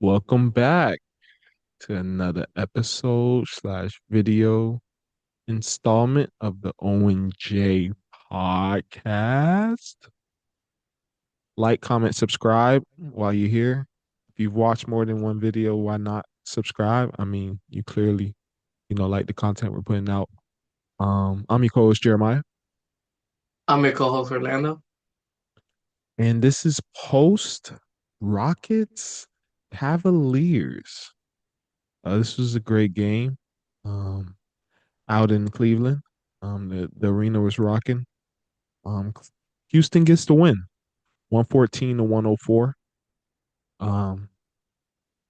Welcome back to another episode slash video installment of the ONJ podcast. Like, comment, subscribe while you're here. If you've watched more than one video, why not subscribe? I mean, you clearly, like the content we're putting out. I'm your co-host Jeremiah, I'm your co-host Orlando. and this is post Rockets Cavaliers. This was a great game. Um, Out in Cleveland. The arena was rocking. Um, Houston gets the win, 114 to 104. Um,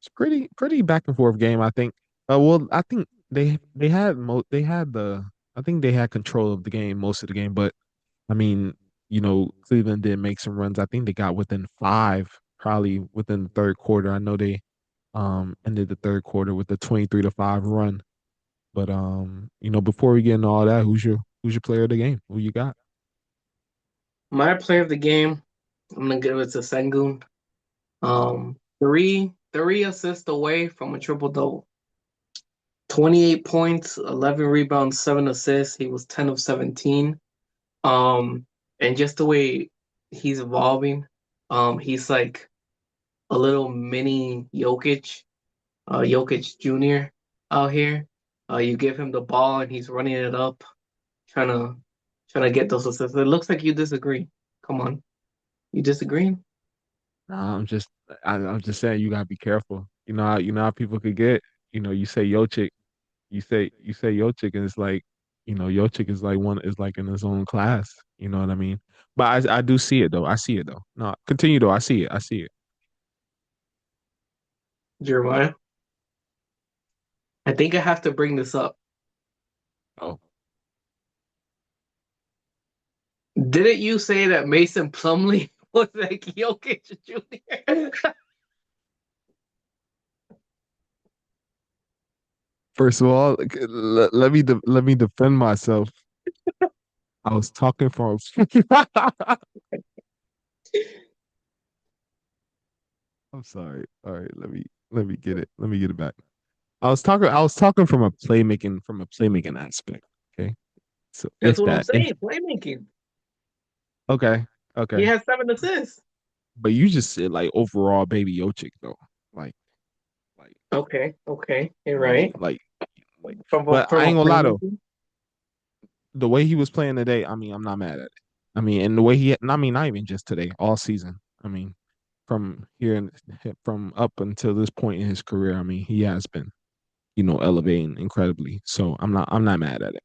it's pretty back and forth game. I think. Well, I think they had the I think they had control of the game most of the game, but I mean, Cleveland did make some runs. I think they got within five, probably within the third quarter. I know they ended the third quarter with a 23-5 run. But before we get into all that, who's your player of the game? Who you got? My player of the game, I'm gonna give it to Sengun. Three assists away from a triple double. 28 points, 11 rebounds, 7 assists. He was 10 of 17. Um, and just the way he's evolving, he's like a little mini JOKIC, JOKIC Jr. out here. You give him the ball and he's running it up, trying to trying to get those assists. It looks like you disagree. Come on. You disagree? Nah, I'm just saying you gotta be careful. You know how people could get. You say yo chick, you say yo chick, and it's like, yo chick is like one is like in his own class. You know what I mean? But I do see it though. I see it though. No, continue though. I see it. I see it. Jeremiah, I think I have to bring this up. Oh, Didn't you say that Mason Plumlee was like Jokic Jr.? first of all, let me defend myself. I was talking from. I'm sorry. All right, let me get it. Let me get it back. I was talking from a playmaking aspect. Okay. So That's if what I'm that if saying. Playmaking. okay, He okay. has 7 assists. But you just said like overall baby Yochik though. Like like Okay, okay, you're you know what I mean? right. Like From but I from a ain't gonna lie though. playmaking. The way he was playing today, I mean, I'm not mad at it. I mean, and the way I mean, not even just today, all season. I mean, from here and from up until this point in his career, I mean, he has been, elevating incredibly. So I'm not mad at it.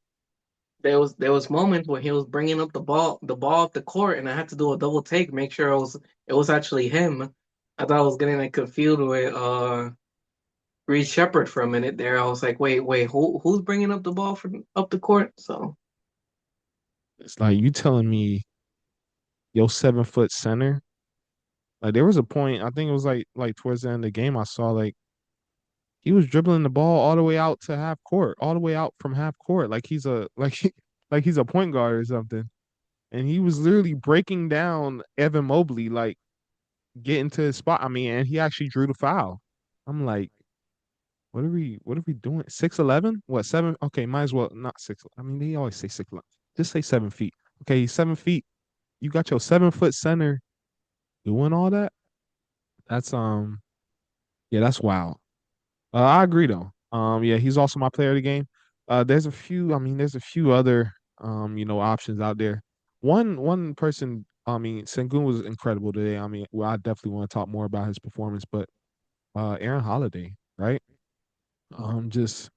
There was moments where he was bringing up the ball up the court, and I had to do a double take, make sure it was actually him. I thought I was getting like confused with Reed Shepard for a minute there. I was like, wait, who's bringing up the ball from up the court? So It's like you telling me your 7 foot center. Like there was a point, I think it was like towards the end of the game, I saw like he was dribbling the ball all the way out to half court, all the way out from half court, like he's a like he's a point guard or something. And he was literally breaking down Evan Mobley, like getting to his spot. I mean, and he actually drew the foul. I'm like, what are we doing? 6'11"? What, seven? Okay, might as well not six. I mean, they always say 6'11". Just say 7 feet. Okay, he's 7 feet. You got your 7 foot center doing all that? That's yeah, that's wild. I agree though. Yeah, he's also my player of the game. There's a few other options out there. One person, I mean, Sengun was incredible today. I mean, well, I definitely want to talk more about his performance, but Aaron Holiday, right? Just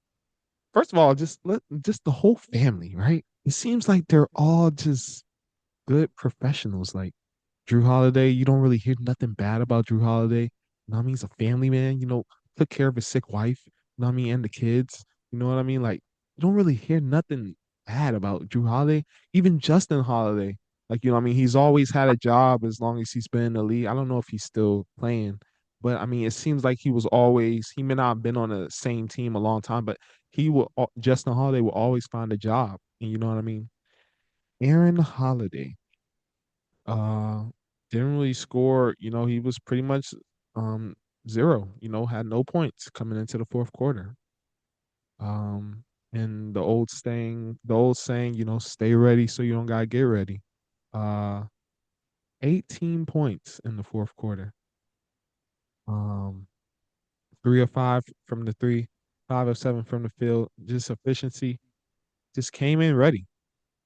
first of all, just the whole family, right? It seems like they're all just good professionals. Like Drew Holiday, you don't really hear nothing bad about Drew Holiday. You know what I mean? He's a family man, took care of his sick wife, you know what I mean, and the kids. You know what I mean? Like, you don't really hear nothing bad about Drew Holiday. Even Justin Holiday. Like, what I mean, he's always had a job as long as he's been in the league. I don't know if he's still playing, but I mean, it seems like he may not have been on the same team a long time, but Justin Holiday will always find a job. And you know what I mean? Aaron Holiday uh, didn't really score. He was pretty much um zero. Had no points coming into the fourth quarter. Um, and the old saying, stay ready so you don't gotta get ready. Uh, 18 points in the fourth quarter. Um, 3 of 5 from the three, 5 of 7 from the field. Just efficiency. Just came in ready.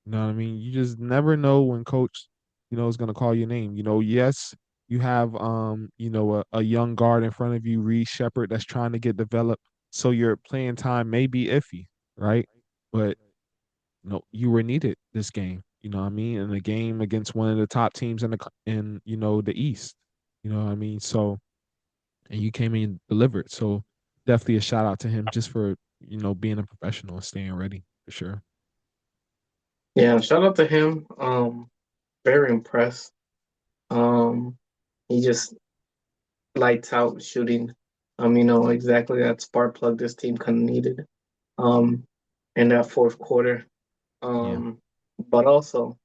You know what I mean? You just never know when coach, is gonna call your name. Yes, you have a young guard in front of you, Reed Shepard, that's trying to get developed. So your playing time may be iffy, right? But you were needed this game. You know what I mean? In a game against one of the top teams in the East. You know what I mean? So and you came in and delivered. So definitely a shout out to him just for being a professional and staying ready for sure. Yeah, shout out to him. Very impressed. He just lights out shooting. Exactly that spark plug this team kind of needed. Um, in that fourth quarter. Yeah. Um, but also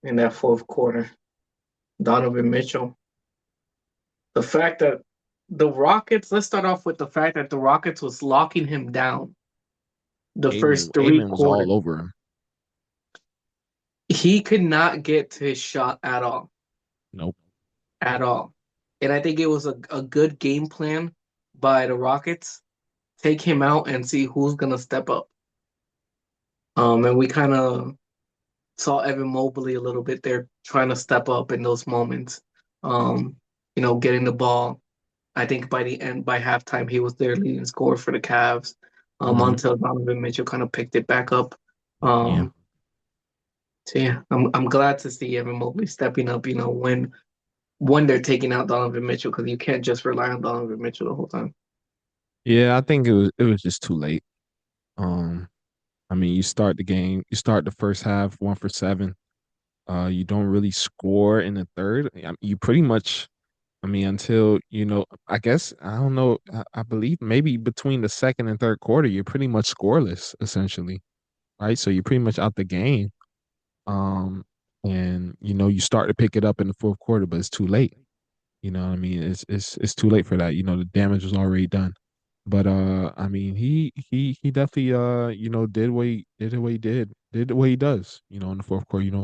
in that fourth quarter, Donovan Mitchell. The fact that the Rockets, let's start off with the fact that the Rockets was locking him down the Amen. first three Amen was quarters. all over him. He could not get to his shot at all, Nope. at all. And I think it was a good game plan by the Rockets. Take him out and see who's gonna step up. And we kind of saw Evan Mobley a little bit there trying to step up in those moments. Um, getting the ball. I think by the end, by halftime, he was their leading scorer for the Cavs. Hmm. Until Donovan Mitchell kind of picked it back up. Yeah. Um, so yeah, I'm glad to see Evan Mobley stepping up. When they're taking out Donovan Mitchell, because you can't just rely on Donovan Mitchell the whole time. Yeah, I think it was just too late. Um, I mean, you start the first half 1 for 7. You don't really score in the third. You pretty much, I mean, until, I guess, I don't know, I believe maybe between the second and third quarter, you're pretty much scoreless, essentially, right? So you're pretty much out the game. Um, and you start to pick it up in the fourth quarter, but it's too late. You know what I mean? It's too late for that. The damage was already done. But I mean, he definitely did what he does, in the fourth quarter,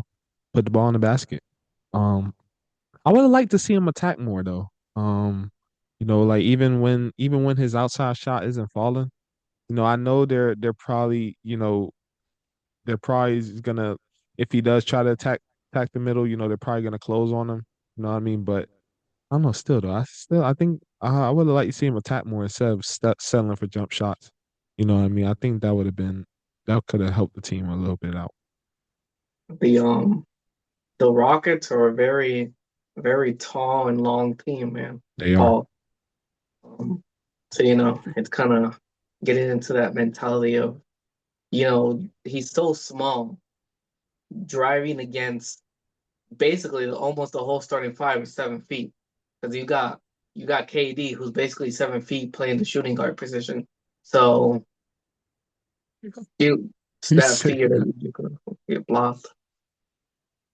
put the ball in the basket. Um, I would have liked to see him attack more though. Like even when his outside shot isn't falling, I know they're probably gonna, if he does try to attack the middle, they're probably gonna close on him. You know what I mean? But I don't know. Still though, I think I would have liked to see him attack more instead of settling for jump shots. You know what I mean? I think that could have helped the team a little bit out. The um the Rockets are a very, very tall and long team, man. They are. Tall. So it's kind of getting into that mentality of he's so small, driving against basically almost the whole starting five is 7 feet because you got KD who's basically 7 feet playing the shooting guard position. So you it's You that say fear that. that you're gonna get blocked.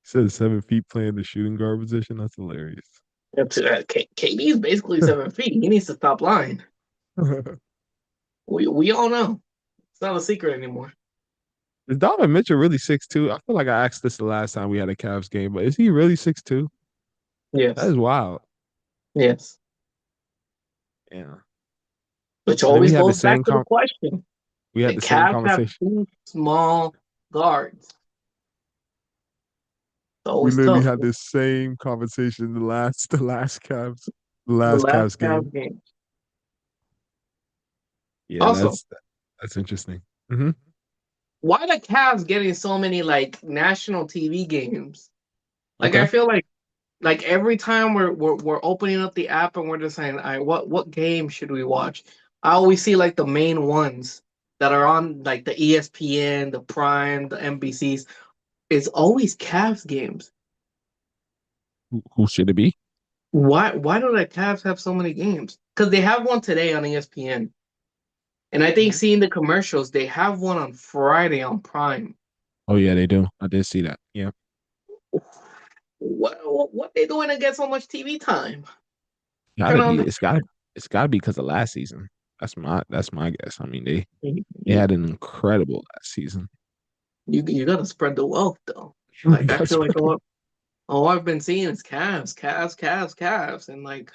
Said 7 feet playing the shooting guard position. That's hilarious. KD is basically 7 feet. He needs to stop lying. We all know it's not a secret anymore. Is Donovan Mitchell really 6'2"? I feel like I asked this the last time we had a Cavs game, but is he really 6'2"? That Yes, is wild. yes. Yeah. Which And then we always had the goes back same to the question: we had the the same Cavs have conversation. two small guards. It's We always literally tough. had this same conversation the The last last Cavs Cavs game. game. Yeah, Also, that's interesting. Hmm. why the Cavs getting so many like national TV games? Like I Okay. feel like every time we're opening up the app and we're just saying, all right, what game should we watch? I always see like the main ones that are on like the ESPN, the Prime, the NBCs. It's always Cavs games. Who should it be? Why do the Cavs have so many games? Because they have one today on ESPN. And I think Mhm. seeing the commercials, they have one on Friday on Prime. Oh yeah, they do. I did see that. Yeah. What they doing to get so much TV time? Gotta Trying to be. understand. it's got to be because of last season. That's my guess. I mean, they You, had an incredible last season. you gotta spread the wealth though. Like Like I that's feel like all I've been seeing is Cavs, Cavs, Cavs, Cavs, and like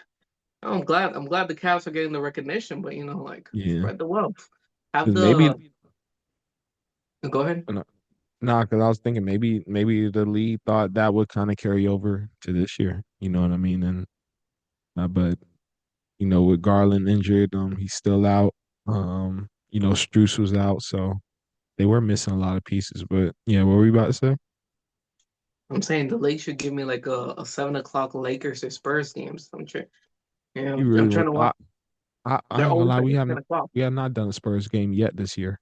I'm glad the Cavs are getting the recognition, but like yeah. spread the wealth. Have 'Cause maybe the Go ahead. no, nah, because I was thinking maybe the league thought that would kind of carry over to this year. You know what I mean? And but with Garland injured, he's still out. Struce was out, so they were missing a lot of pieces. But yeah, what were we about to say? I'm saying the league should give me like a 7 o'clock Lakers or Spurs games. Yeah, You I'm really trying want? to watch. I They're ain't gonna always lie. like We at haven't 10 o'clock, we have not done a Spurs game yet this year.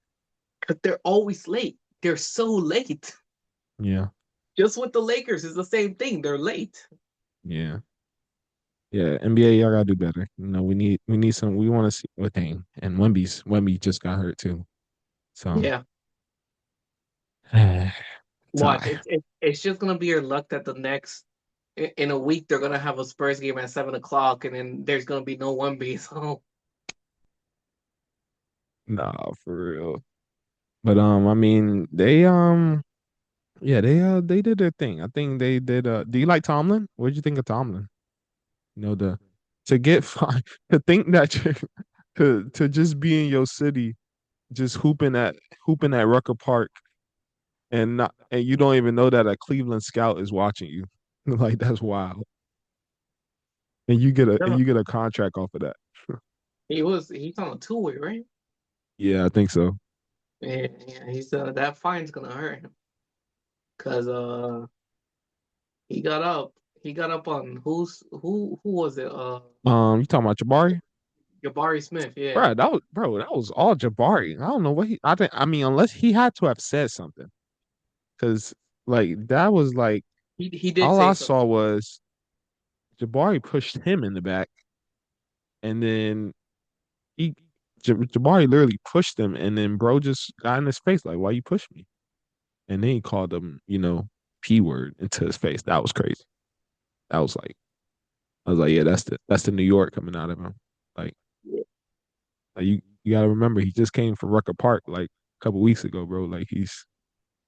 but they're always late. They're so late. Yeah, Just with the Lakers is the same thing. They're late. yeah, yeah. NBA, y'all gotta do better. We need some. We want to see what thing. And Wemby just got hurt too. So Yeah. Watch. tie. It's just gonna be your luck that the next in a week they're gonna have a Spurs game at 7 o'clock, and then there's gonna be no one B. So Nah, for real. But I mean, yeah, they did their thing. I think they did. Do you like Tomlin? What did you think of Tomlin? The to get fine to think that you to just be in your city, just hooping at Rucker Park, and you don't even know that a Cleveland scout is watching you. Like that's wild. And you get a contract off of that. he's on a 2-way, right? Yeah, I think so. Yeah, yeah. He's that fine's gonna hurt him because he got up. He got up on who was it? You talking about Jabari? Jabari Smith. Yeah, That was all Jabari. I don't know what he. I mean, unless he had to have said something, because like that was like he did all say I something. saw was Jabari pushed him in the back, and then he Jabari literally pushed him, and then bro just got in his face like, "Why you push me?" And then he called him, p word into his face. That was crazy. That was like, I was like, yeah, that's the New York coming out of him. Like, you got to remember, he just came from Rucker Park like a couple weeks ago, bro. Like you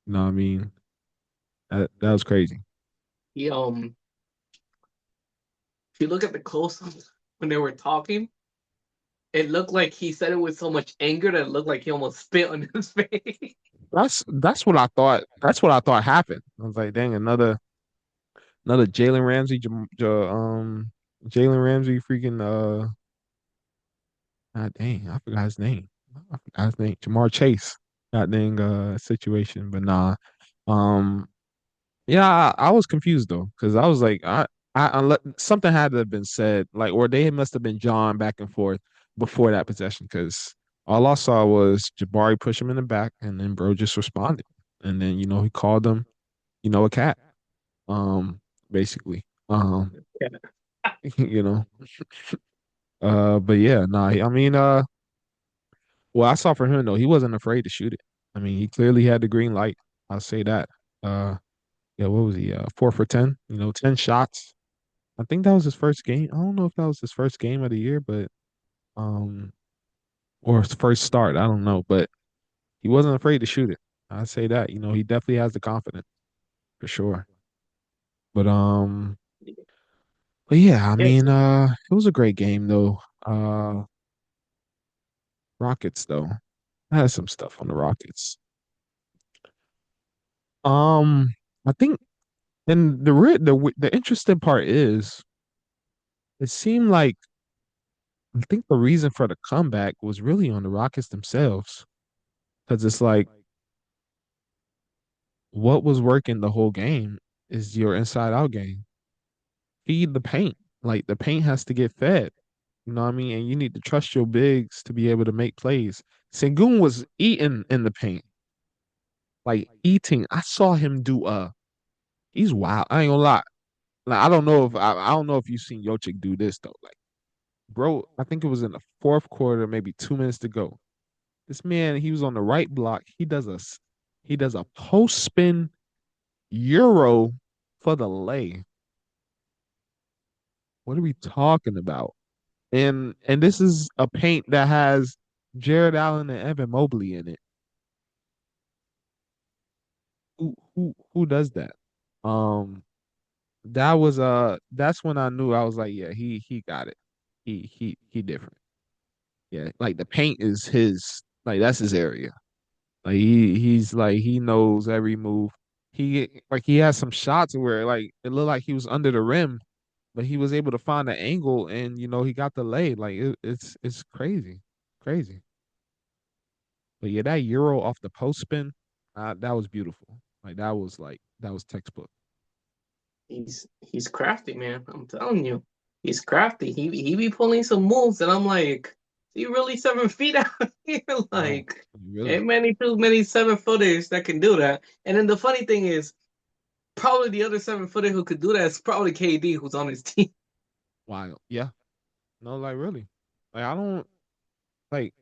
know what I mean? That was crazy. He if you look at the close-ups when they were talking, it looked like he said it with so much anger that it looked like he almost spit on his face. That's what I thought. That's what I thought happened. I was like, dang, another Jalen Ramsey, Jalen Ramsey, freaking God dang, I forgot his name. I forgot his name. Jamar Chase. God dang situation. But nah. Um yeah, I was confused though, because I was like, something had to have been said, like, or they must have been jawing back and forth before that possession, because all I saw was Jabari push him in the back, and then bro just responded, and then he called him, a cat, basically, you know, but yeah, nah, I mean, well, I saw for him though, he wasn't afraid to shoot it. I mean, he clearly had the green light. I'll say that. Yeah, what was he? 4 for 10. 10 shots. I think that was his first game. I don't know if that was his first game of the year, but um, or his first start. I don't know, but he wasn't afraid to shoot it. I say that. He definitely has the confidence for sure. But but yeah, I Yeah, mean, it was a great game though. Rockets though, I had some stuff on the Rockets. Um, I think, and the interesting part is, it seemed like I think the reason for the comeback was really on the Rockets themselves. Because it's like what was working the whole game is your inside out game. Feed the paint. Like the paint has to get fed. You know what I mean? And you need to trust your bigs to be able to make plays. Sengun was eating in the paint, like eating. I saw him do he's wild. I ain't gonna lie. Like I don't know if you've seen JOKIC do this though. Like, bro, I think it was in the fourth quarter, maybe 2 minutes to go. This man, he was on the right block. He does a post spin euro for the lay. What are we talking about? And this is a paint that has Jared Allen and Evan Mobley in it. Who does that? Um, that's when I knew. I was like, yeah, he got it. He different. Yeah, like the paint is his, like that's his area. Like he's like he knows every move. He has some shots where like it looked like he was under the rim, but he was able to find the angle and he got the lay. Like it's crazy. Crazy. But yeah, that Euro off the post spin, that was beautiful. That was textbook. He's crafty, man. I'm telling you, he's crafty. He be pulling some moves, and I'm like, he really 7 feet out here. No, Like, really ain't many too many 7 footers that can do that. And then the funny thing is, probably the other 7 footer who could do that is probably KD, who's on his team. wild. Yeah. No, like really. Like I don't like.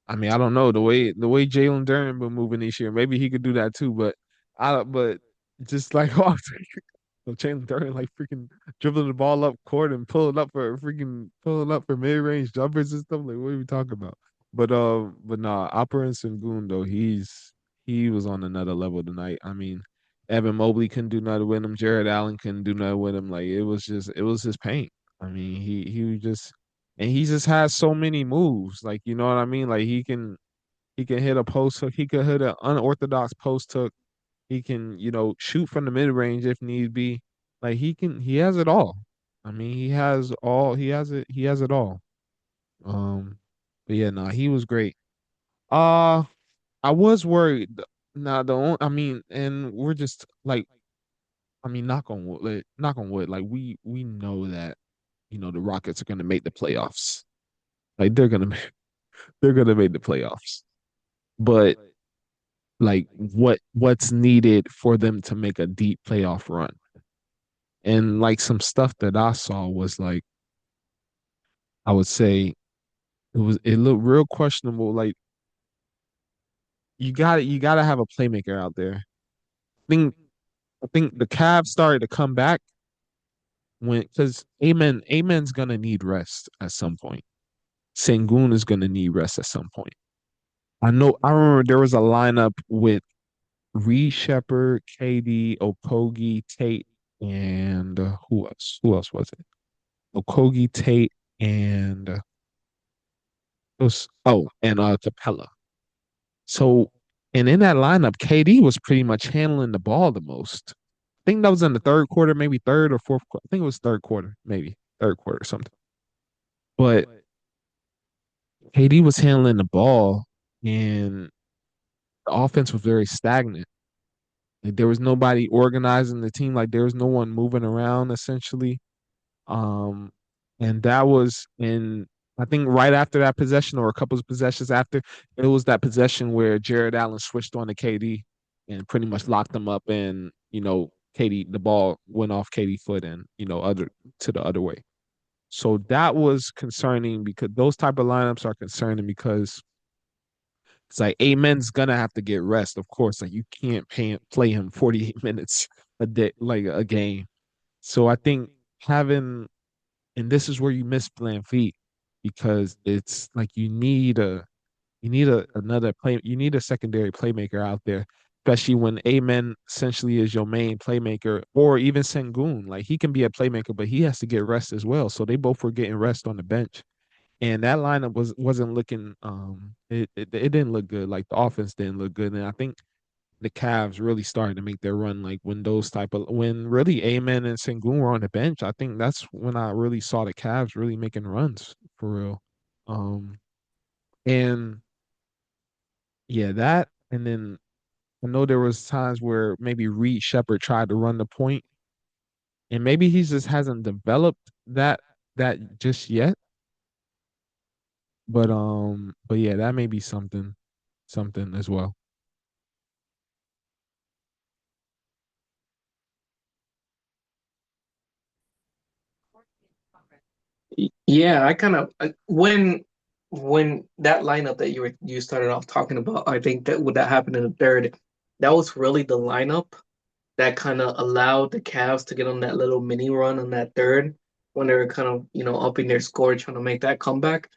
I mean, I don't know the way Jalen Duren been moving this year. Maybe he could do that too, but just like off Jalen Duren like freaking dribbling the ball up court and pulling up for mid range jumpers and stuff. Like, what are we talking about? But nah, Alperen Sengun though, he was on another level tonight. I mean, Evan Mobley couldn't do nothing with him. Jared Allen couldn't do nothing with him. Like it was his paint. I mean, he was just and he just has so many moves. Like, you know what I mean? Like he can hit a post hook, he could hit an unorthodox post hook, he can, shoot from the mid range if need be. Like he has it all. I mean, he has it all. Um but yeah, nah, he was great. Uh I was worried. Now the only, I mean, and we're just like, I mean, knock on wood. Like we know that, the Rockets are gonna make the playoffs. Like they're gonna make the playoffs. But like what's needed for them to make a deep playoff run? And like some stuff that I saw was like, I would say it looked real questionable. Like you gotta have a playmaker out there. think I think the Cavs started to come back when because Amen's gonna need rest at some point. Sengun is gonna need rest at some point. I remember there was a lineup with Reed Shepard, KD, Okogie, Tate, and who else? Who else was it? Okogie, Tate, and it was and Capella. So and in that lineup, KD was pretty much handling the ball the most. I think that was in the third quarter, maybe third or fourth quarter. I think it was third quarter, maybe third quarter or something. But KD was handling the ball and the offense was very stagnant. Like there was nobody organizing the team. Like there was no one moving around essentially. Um, and that was in I think right after that possession or a couple of possessions after, it was that possession where Jared Allen switched on to KD and pretty much locked them up and, KD the ball went off KD foot and, other to the other way. So that was concerning because those type of lineups are concerning because it's like Amen's gonna have to get rest, of course. Like you can't play him 48 minutes a day, like a game. So I think having and this is where you miss Feet because it's like you need another play you need a secondary playmaker out there, especially when Amen essentially is your main playmaker, or even Sengun. Like he can be a playmaker, but he has to get rest as well. So they both were getting rest on the bench. And that lineup wasn't looking it didn't look good. Like the offense didn't look good. And I think the Cavs really started to make their run like when really Amen and Sengun were on the bench. I think that's when I really saw the Cavs really making runs for real. Um and yeah, that and then I know there was times where maybe Reed Shepard tried to run the point and maybe he just hasn't developed that just yet. But yeah, that may be something as well. Yeah, I kind of when that lineup that you started off talking about, I think that would that happened in the third. That was really the lineup that kind of allowed the Cavs to get on that little mini run on that third. when they were kind of, upping their score, trying to make that comeback.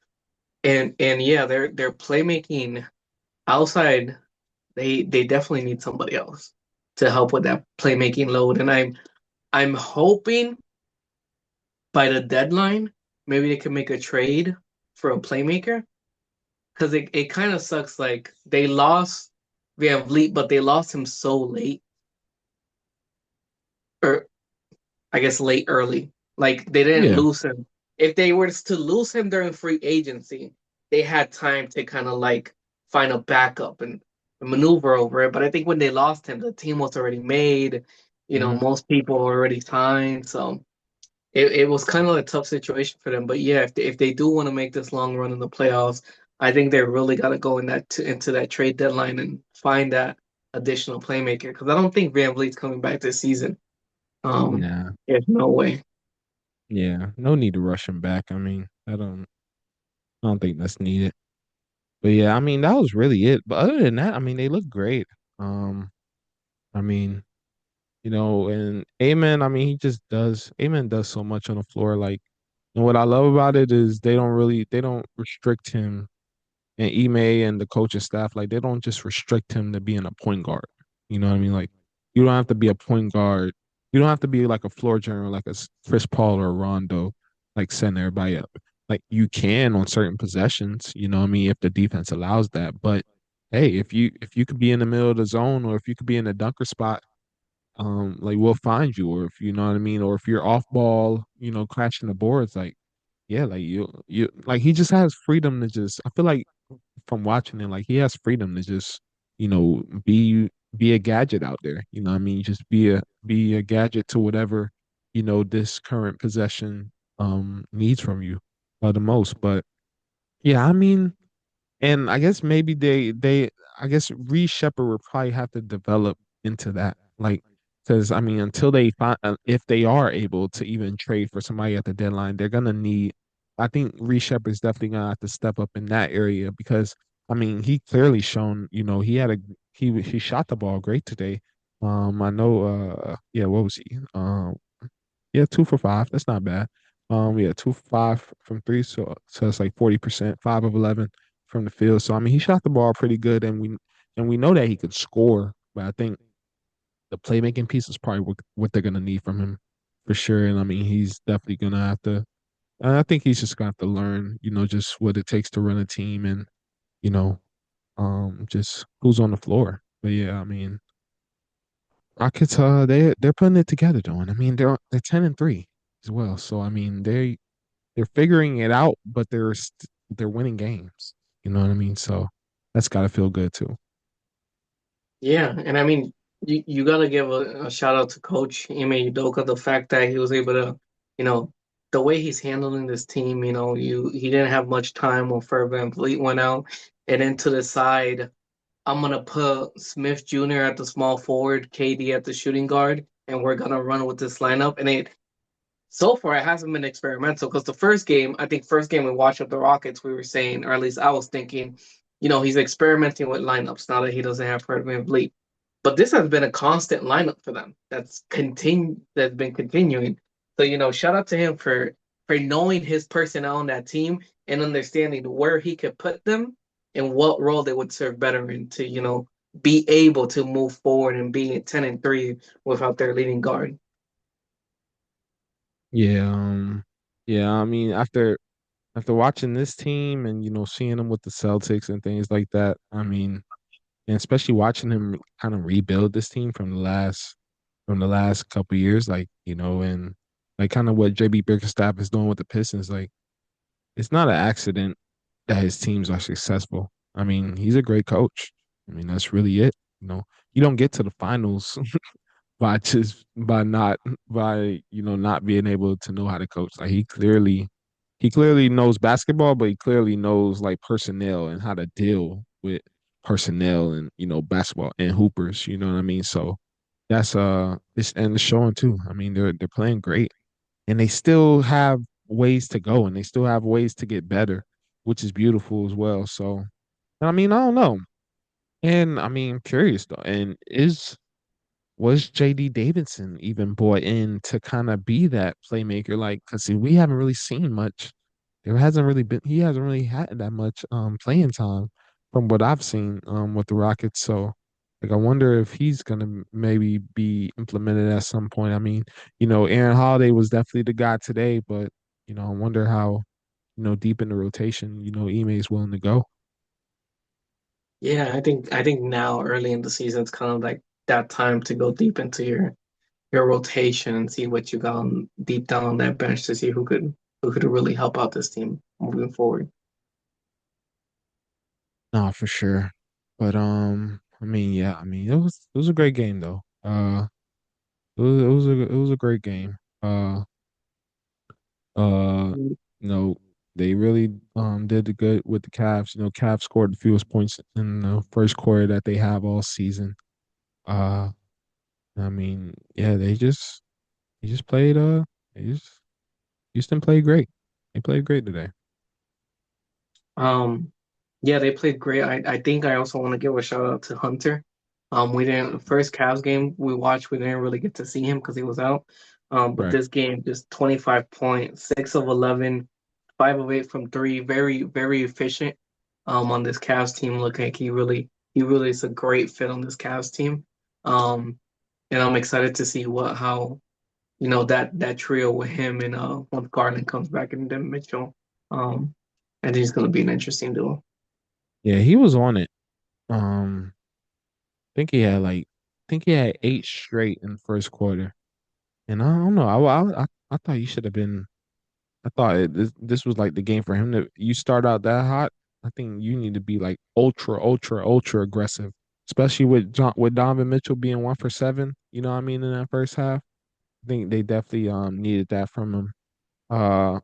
And yeah, their playmaking outside, they definitely need somebody else to help with that playmaking load. And I'm hoping by the deadline, maybe they can make a trade for a playmaker. Because it kind of sucks. Like they lost Van Vliet, but they lost him so late, or I guess late early. Like they didn't Yeah. lose him. If they were to lose him during free agency, they had time to kind of like find a backup and maneuver over it. But I think when they lost him, the team was already made. Hmm. Most people were already signed, so it was kind of a tough situation for them. But yeah, if they do want to make this long run in the playoffs, I think they really got to go into that trade deadline and find that additional playmaker because I don't think Van Vliet's coming back this season. Um, Yeah. there's no way. Yeah. No need to rush him back. I mean, I don't think that's needed. But yeah, I mean, that was really it. But other than that, I mean, they look great. Um, I mean, and Amen, I mean, Amen does so much on the floor. Like, and what I love about it is they don't restrict him and Ime and the coaching staff, like they don't just restrict him to being a point guard. You know what I mean? Like you don't have to be a point guard. You don't have to be like a floor general, like a Chris Paul or Rondo, like setting everybody up. Like you can on certain possessions, you know what I mean, if the defense allows that. But hey, if you could be in the middle of the zone or if you could be in a dunker spot, like we'll find you, or if you know what I mean, or if you're off ball, crashing the boards, like yeah, like you like he just has freedom to just I feel like from watching him, like he has freedom to just, be a gadget out there. You know what I mean? Just be a gadget to whatever, this current possession needs from you the most. But yeah, I mean, and I guess maybe I guess Reed Shepard would probably have to develop into that. Like, because I mean, until they find, if they are able to even trade for somebody at the deadline, they're gonna need. I think Reed Shepard's definitely gonna have to step up in that area because I mean, he clearly shown, he shot the ball great today. I know. Yeah, what was he? Yeah, 2 for 5. That's not bad. Yeah, 2 for 5 from three, so it's like 40%, 5 of 11 from the field. So I mean, he shot the ball pretty good, and we know that he could score. But I think the playmaking piece is probably what they're gonna need from him for sure. And I mean, he's definitely gonna have to. And I think he's just gonna have to learn, just what it takes to run a team and you know, just who's on the floor. But yeah, I mean, Rockets, they're putting it together, though. And I mean, they're 10-3 as well. So I mean, they're figuring it out, but they're winning games. You know what I mean? So that's got to feel good too. Yeah, and I mean, you gotta give a shout out to Coach Ime Udoka, the fact that he was able to, you know, the way he's handling this team. He didn't have much time when Fred VanVleet went out, and then to the side, I'm gonna put Smith Jr. at the small forward, KD at the shooting guard, and we're gonna run with this lineup. And so far it hasn't been experimental because the first game, I think first game we watched up the Rockets, we were saying, or at least I was thinking, he's experimenting with lineups now that he doesn't have Fred VanVleet. But this has been a constant lineup for them that's been continuing. So, shout out to him for knowing his personnel on that team and understanding where he could put them and what role they would serve better in to, be able to move forward and be at 10-3 without their leading guard. Yeah, yeah. I mean, after watching this team and seeing them with the Celtics and things like that, I mean, and especially watching him kind of rebuild this team from the last couple of years, like and like kind of what JB Bickerstaff is doing with the Pistons, like it's not an accident that his teams are successful. I mean, he's a great coach. I mean, that's really it. You don't get to the finals by not being able to know how to coach. Like he clearly knows basketball, but he clearly knows like personnel and how to deal with personnel and basketball and hoopers. You know what I mean? So that's it's showing too. I mean, they're playing great, and they still have ways to go, and they still have ways to get better, which is beautiful as well. So I mean, I don't know, and I mean, I'm curious though, and is was JD Davidson even brought in to kind of be that playmaker? Like, because we haven't really seen much. There hasn't really been, he hasn't really had that much playing time from what I've seen with the Rockets. So, like, I wonder if he's gonna maybe be implemented at some point. I mean, Aaron Holiday was definitely the guy today, but I wonder how, deep in the rotation, Ime is willing to go. Yeah, I think now early in the season it's kind of like that time to go deep into your rotation and see what you got on deep down on that bench to see who could really help out this team moving forward. No, for sure. But I mean, yeah, I mean, it was a great game though. It was a great game. Uh, they really did the good with the Cavs. Cavs scored the fewest points in the first quarter that they have all season. Uh, I mean, yeah, they just played they just Houston played great. They played great today. Um, yeah, they played great. I think I also want to give a shout out to Hunter. We didn't first Cavs game we watched, we didn't really get to see him because he was out. But Right. this game, just 25 points, 6 of 11, 5 of 8 from three, very, very efficient. On this Cavs team, look like he really is a great fit on this Cavs team. Um, and I'm excited to see how that trio with him and once Garland comes back and then Mitchell. Um, I think it's gonna be an interesting duel. Yeah, he was on it. Think he had like, think he had 8 straight in the first quarter. And I don't know. I thought you should have been. I thought this was like the game for him to. You start out that hot. I think you need to be like ultra, ultra, ultra aggressive, especially with Donovan Mitchell being 1 for 7. You know what I mean in that first half. I think they definitely needed that from him. Uh,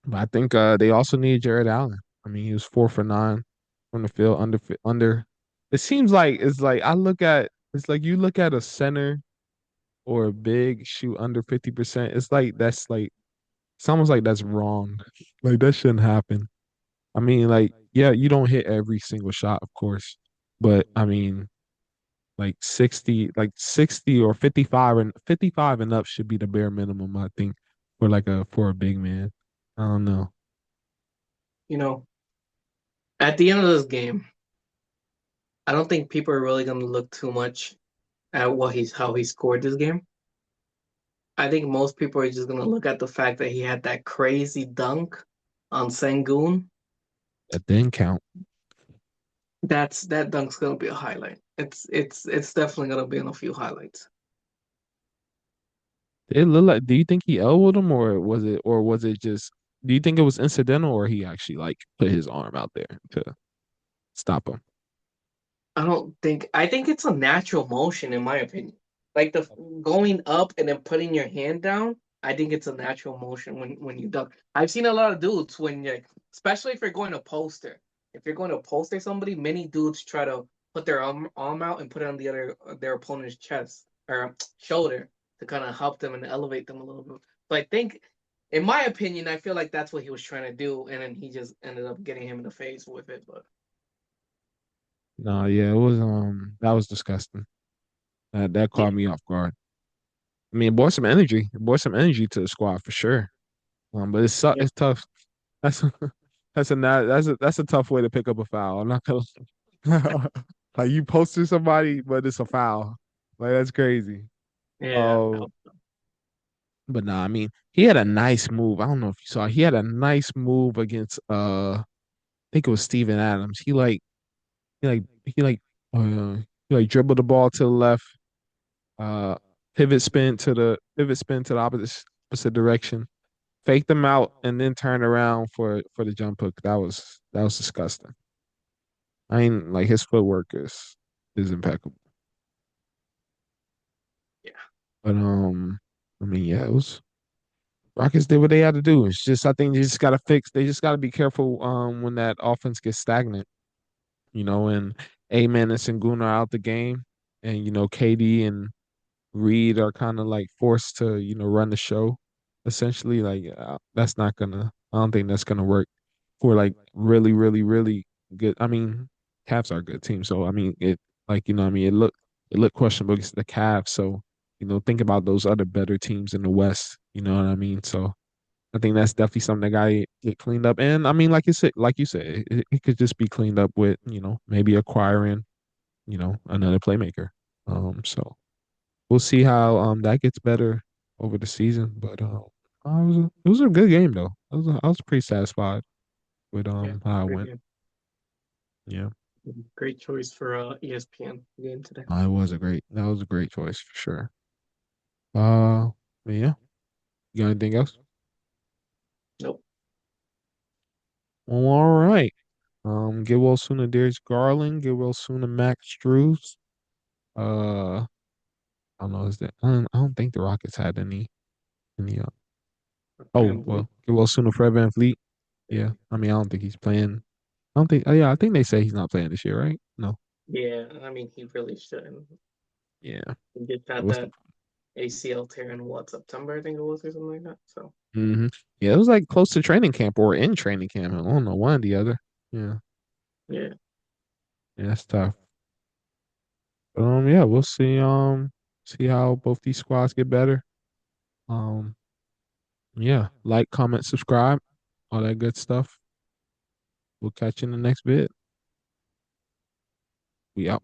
but I think they also needed Jared Allen. I mean, he was 4 for 9 from the field under. It seems like it's like you look at a center or a big shoot under 50%. It's like it's almost like that's wrong. Like that shouldn't happen. I mean, like, yeah, you don't hit every single shot, of course. But I mean, like 60 or 55 and up should be the bare minimum, I think, for a big man. I don't know. You know, at the end of this game, I don't think people are really gonna look too much at how he scored this game. I think most people are just gonna look at the fact that he had that crazy dunk on Sengun. That didn't count. That dunk's gonna be a highlight. It's definitely gonna be in a few highlights. It looked like, do you think he elbowed him or was it just do you think it was incidental or he actually like put his arm out there to stop him? I think it's a natural motion in my opinion. Like the going up and then putting your hand down, I think it's a natural motion when you dunk. I've seen a lot of dudes when you especially if you're going to poster. If you're going to poster somebody, many dudes try to put their arm out and put it on their opponent's chest or shoulder to kind of help them and elevate them a little bit. So I think in my opinion, I feel like that's what he was trying to do, and then he just ended up getting him in the face with it. But No, yeah, it was that was disgusting. That yeah, caught me off guard. I mean, it brought some energy. It brought some energy to the squad for sure. But yeah, it's tough. That's that's a tough way to pick up a foul. I'm not gonna like you posted somebody, but it's a foul. Like that's crazy. yeah. Oh, but nah, I mean, he had a nice move. I don't know if you saw. He had a nice move against I think it was Steven Adams. He like he like he like dribbled the ball to the left, uh pivot spin to the opposite direction, faked them out, and then turned around for the jump hook. That was disgusting. I mean, like his footwork is impeccable. Yeah. But I mean, yeah, it was Rockets did what they had to do. It's just I think they just gotta be careful when that offense gets stagnant, and Amen and Sengun are out the game, and KD and Reed are kind of like forced to, run the show. Essentially, like that's not gonna. I don't think that's gonna work for like really, really, really good. I mean, Cavs are a good team, so I mean it. Like I mean, it look. it looked questionable against the Cavs. So, think about those other better teams in the West. You know what I mean? So I think that's definitely something that got to get cleaned up. And I mean, like you said, it could just be cleaned up with, maybe acquiring, another playmaker. So we'll see how that gets better over the season. But it was a good game though. I was pretty satisfied with Yeah, how it great went. game. Yeah. Great choice for ESPN game today. That was a great choice for sure. Uh, but yeah. You got anything else? Nope. Well, all right. Get well soon to Darius Garland. Get well soon to Max Strus. I don't know. Is that? I don't think the Rockets had any. Oh Van Vliet. well. Get well soon to Fred VanVleet. Yeah. Yeah. I mean, I don't think he's playing. I don't think. Oh yeah. I think they say he's not playing this year, right? No. Yeah, I mean he really shouldn't. Yeah. He just had What's the? that ACL tear in what, September I think it was or something like that. So Mm-hmm. Yeah, it was like close to training camp or in training camp. I don't know, one or the other. Yeah. yeah. Yeah, that's tough. Yeah, we'll see how both these squads get better. Um, yeah, like, comment, subscribe, all that good stuff. We'll catch you in the next bit. We out.